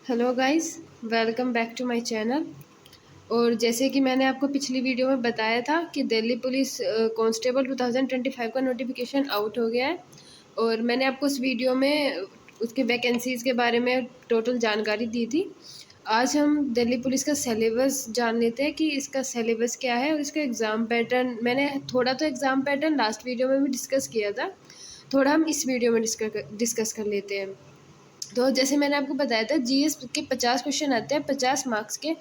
Hello guys, welcome back to my channel. और जैसे कि मैंने आपको पिछली वीडियो में बताया था कि दिल्ली पुलिस कांस्टेबल 2025 का नोटिफिकेशन आउट हो गया है। और मैंने आपको उस वीडियो में उसके वैकेंसीज़ के बारे में टोटल जानकारी दी थी। आज हम दिल्ली पुलिस का सिलेबस जान लेते हैं कि इसका सिलेबस क्या है और इसका एग्ज़ाम पैटर्न। मैंने थोड़ा तो एग्ज़ाम पैटर्न लास्ट वीडियो में भी डिस्कस किया था, थोड़ा हम इस वीडियो में डिस्कस कर लेते हैं। तो जैसे मैंने आपको बताया था, जीएस के 50 क्वेश्चन आते हैं 50 मार्क्स के,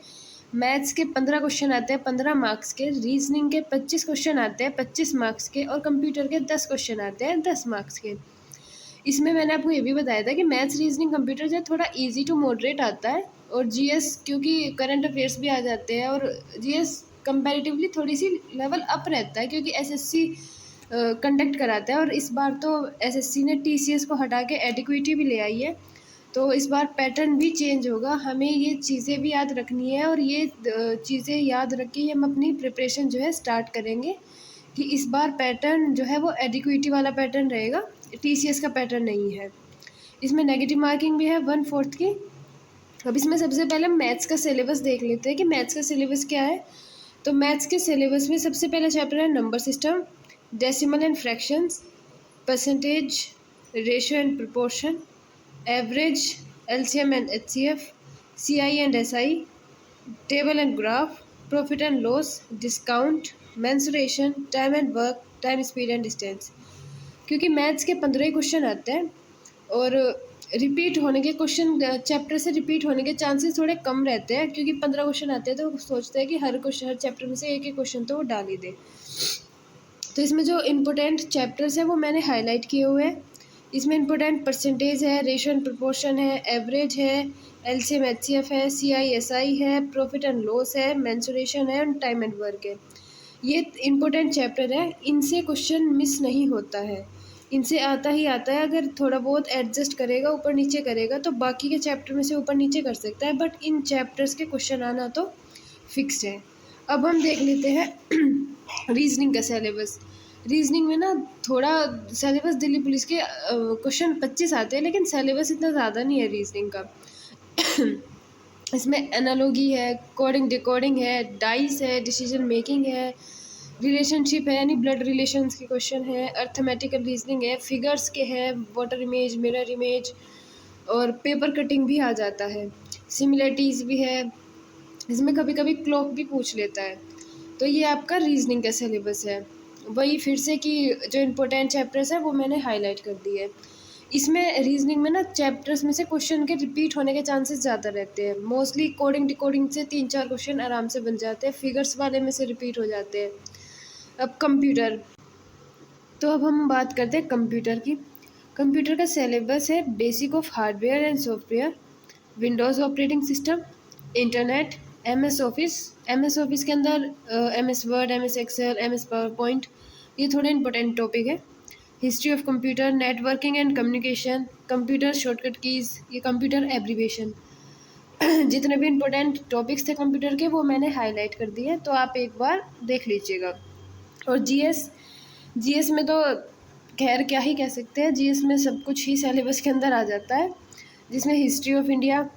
मैथ्स के 15 क्वेश्चन आते हैं 15 मार्क्स के, रीजनिंग के 25 क्वेश्चन आते हैं 25 मार्क्स के, और कंप्यूटर के 10 क्वेश्चन आते हैं 10 मार्क्स के। इसमें मैंने आपको ये भी बताया था कि मैथ्स रीजनिंग कंप्यूटर जो है थोड़ा इजी टू मॉडरेट आता है, और जीएस क्योंकि करंट अफेयर्स भी आ जाते हैं, और जीएस कंपैरेटिवली थोड़ी सी लेवल अप रहता है क्योंकि एसएससी कंडक्ट कराता है। और इस बार तो एसएससी ने टीसीएस को हटा के एडिक्विटी भी ले आई है, तो इस बार पैटर्न भी चेंज होगा। हमें ये चीज़ें भी याद रखनी है, और ये चीज़ें याद रख के हम अपनी प्रिपरेशन जो है स्टार्ट करेंगे कि इस बार पैटर्न जो है वो एडिक्विटी वाला पैटर्न रहेगा, टीसीएस का पैटर्न नहीं है। इसमें नेगेटिव मार्किंग भी है 1/4 की। अब इसमें सबसे पहले हम मैथ्स का सिलेबस देख लेते हैं कि मैथ्स का सिलेबस क्या है। तो मैथ्स के सिलेबस में सबसे पहला चैप्टर है number system, decimal and fractions, percentage, ratio and proportion, average, LCM and HCF, CI and SI, table and graph, profit and loss, discount, mensuration, time and work, time speed and distance. क्योंकि maths के 15 ही question आते हैं, और repeat होने के question, chapter से repeat होने के चांसेस थोड़े कम रहते हैं, क्योंकि 15 क्वेश्चन आते हैं तो वो सोचते हैं कि हर चैप्टर में से एक एक क्वेश्चन तो वो डाल ही दे। तो इसमें जो इम्पोर्टेंट चैप्टर्स हैं वो मैंने हाईलाइट किए हुए हैं। इसमें इम्पोर्टेंट परसेंटेज है, रेशियो एंड प्रोपोर्शन है, एवरेज है, एलसीएम एचसीएफ है, सीआई एसआई है, प्रॉफिट एंड लॉस है, मेंसुरेशन है, और टाइम एंड वर्क है। ये इम्पोर्टेंट चैप्टर है, इनसे क्वेश्चन मिस नहीं होता है, इनसे आता ही आता है। अगर थोड़ा बहुत एडजस्ट करेगा, ऊपर नीचे करेगा, तो बाकी के चैप्टर में से ऊपर नीचे कर सकता है, बट इन चैप्टर्स के क्वेश्चन आना तो फिक्स्ड है। अब हम देख लेते हैं रीजनिंग का सिलेबस। रीजनिंग में ना थोड़ा सिलेबस दिल्ली पुलिस के क्वेश्चन 25 आते हैं, लेकिन सिलेबस इतना ज़्यादा नहीं है रीजनिंग का। इसमें एनालॉजी है, कोडिंग डिकोडिंग है, डाइस है, डिसीजन मेकिंग है, रिलेशनशिप है यानी ब्लड रिलेशंस के क्वेश्चन है, अर्थमेटिकल रीजनिंग है, फिगर्स के हैं, वाटर इमेज, मिरर इमेज, और पेपर कटिंग भी आ जाता है, सिमिलरिटीज़ भी है। इसमें कभी कभी क्लॉक भी पूछ लेता है। तो ये आपका रीजनिंग का सिलेबस है। वही फिर से कि जो इम्पोर्टेंट चैप्टर्स हैं वो मैंने हाईलाइट कर दिए है। इसमें रीजनिंग में ना चैप्टर्स में से क्वेश्चन के रिपीट होने के चांसेस ज़्यादा रहते हैं। मोस्टली कोडिंग डिकोडिंग से 3-4 क्वेश्चन आराम से बन जाते हैं, फिगर्स वाले में से रिपीट हो जाते हैं। अब कंप्यूटर, तो अब हम बात करते हैं कंप्यूटर की। कंप्यूटर का सिलेबस है basic of hardware and software, Windows operating system, internet, M S office के अंदर M S word, M S Excel, M S PowerPoint, ये थोड़े इंपॉर्टेंट टॉपिक है। History of computer, networking and communication, computer shortcut keys, ये computer abbreviation. जितने भी important topics थे computer के वो मैंने हाईलाइट कर दिए, तो आप एक बार देख लीजिएगा। और जीएस, जीएस में तो खैर क्या ही कह सकते हैं, जीएस में सब कुछ ही सिलेबस के अंदर आ जाता है, जिसमें history of India,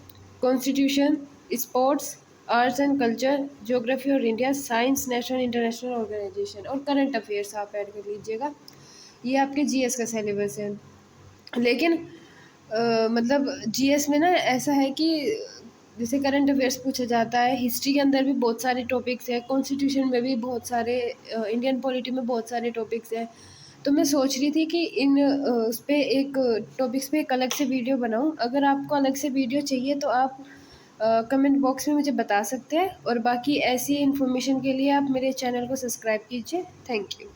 constitution, sports, arts and culture, geography और India, science, national international organisation, और करंट अफेयर्स आप ऐड कर लीजिएगा। ये आपके जीएस का सिलेबस है। लेकिन मतलब जीएस में ना ऐसा है कि जैसे करंट अफेयर्स पूछा जाता है, हिस्ट्री के अंदर भी बहुत सारे टॉपिक्स हैं, कॉन्स्टिट्यूशन में भी बहुत सारे, इंडियन पॉलिटी में बहुत सारे टॉपिक्स हैं। तो मैं सोच रही थी कि इन उस पर एक टॉपिक्स पे एक अलग से वीडियो बनाऊं। अगर आपको अलग से वीडियो चाहिए तो आप कमेंट बॉक्स में मुझे बता सकते हैं, और बाकी ऐसी इन्फॉर्मेशन के लिए आप मेरे चैनल को सब्सक्राइब कीजिए। Thank you.